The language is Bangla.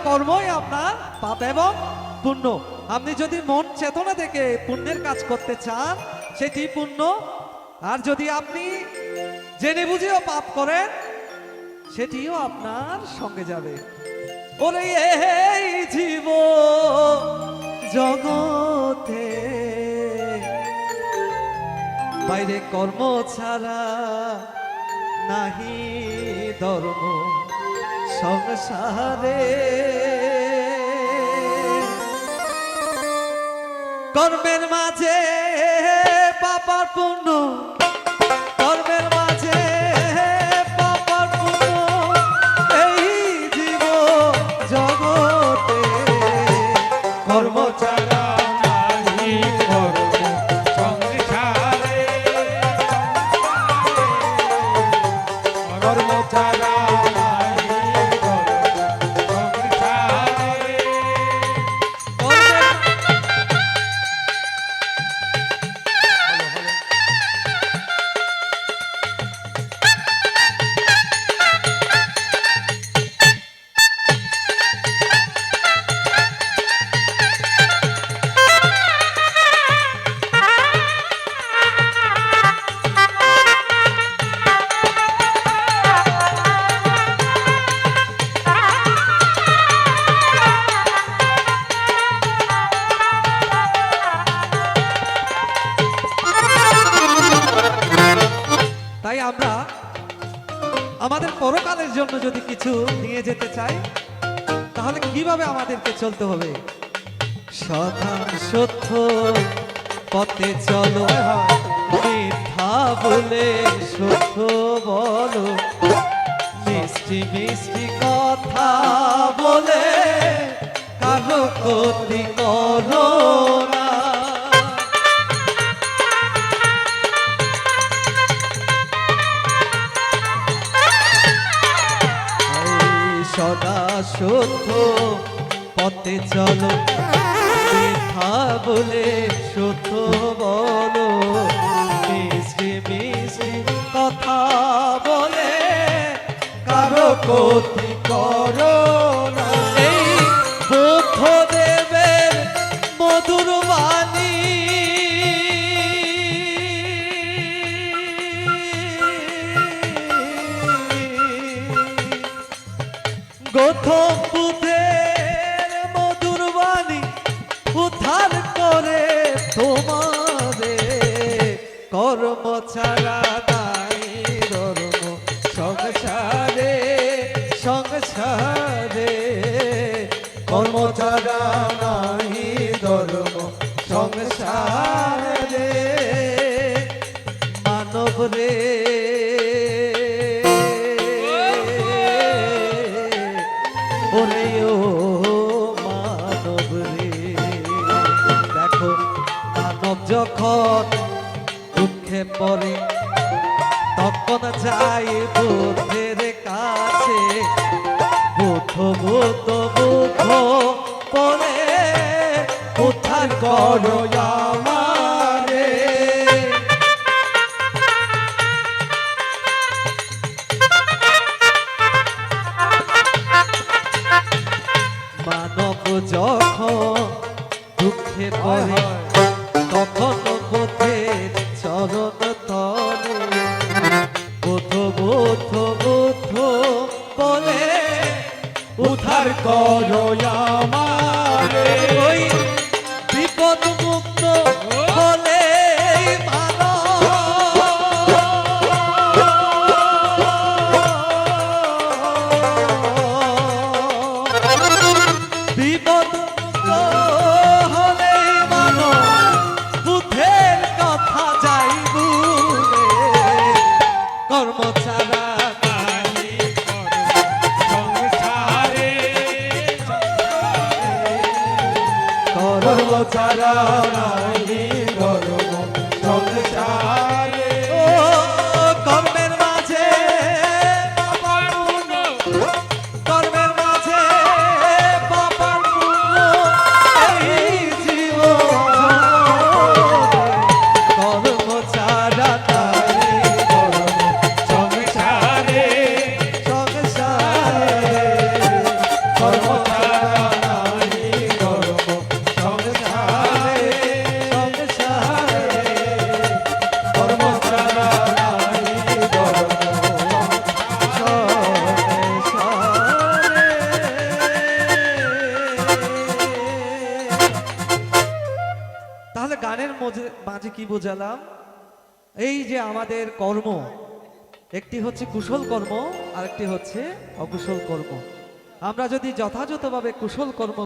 কর্মই আপনার পাপ এবং পুণ্য। আপনি যদি মন চেতনা থেকে পুণ্যের কাজ করতে চান সেটি পুণ্য, আর যদি আপনি জেনে বুঝেও পাপ করেন সেটিও আপনার সঙ্গে যাবে। ওরে এই জীব জগতে বাইরে কর্ম ছাড়া নাহি ধর্ম সংসারে, কর্মের মাঝে পাপার পুণ্য, কর্মের মাঝে পাপার পুণ্য, এই জীব জগতে কর্ম ছাড়া নাহি ধর্ম সংসারে, কর্ম ছাড়া আমরা আমাদের পরকালের জন্য যদি কিছু নিয়ে যেতে চাই তাহলে কিভাবে আমাদেরকে চলতে হবে? সদা সত্য পথে চলো, মিথ্যা বলে সত্য বলো, মিষ্টি মিষ্টি কথা বলে কারো ক্ষতি করো না। সদা সত্য পথে চলো, মিথ্যা বলে সত্য বলো, মিষ্টি মিষ্টি কথা বলে কারো ক্ষতি করো না। এই বুদ্ধদেবের মধুর বাণী গৌতম বুদ্ধের মধুর বাণী উদ্ধার করে তোমারে, কর্ম ছাড়া নাই ধর্ম সংসারে, সংসারে কর্ম ছাড়া নাই ধর্ম সংসারে। মানব রে মানব রে, দেখো মানব যখন দুঃখে পড়ে তখন যাই বুদ্ধের কাছে, বুদ্ধ বুদ্ধ বুদ্ধ বলে উদ্ধার করো আমারে। মানব যখন দুঃখে পড়ে তখন বুদ্ধের চরণ তলে, বুদ্ধ বুদ্ধ বুদ্ধ বলে উদ্ধার করো আমারে। ওই বিপদ মুক্ত হলে বিপদ মুক্ত হলে মানো বুদ্ধের কথা যাই বুঝে, কর্ম ছাড়া নাই সংসারে, কর্ম ছাড়া নাই ধর্ম সংসারে। ও কর্মের মাঝে পাপার পুণ্য, কর্মের মাঝে পাপার পুণ্য, এই জীবন কর্ম ছাড়া নাই ধর্ম সংসারে, সংসারে কর্ম ছাড়া মাঝে কি বোঝালাম, এই যে আমাদের কর্ম, একটি হচ্ছে কুশল কর্ম, আরেকটি হচ্ছে অকুশল কর্ম। আমরা যদি যথাযথভাবে কুশল কর্ম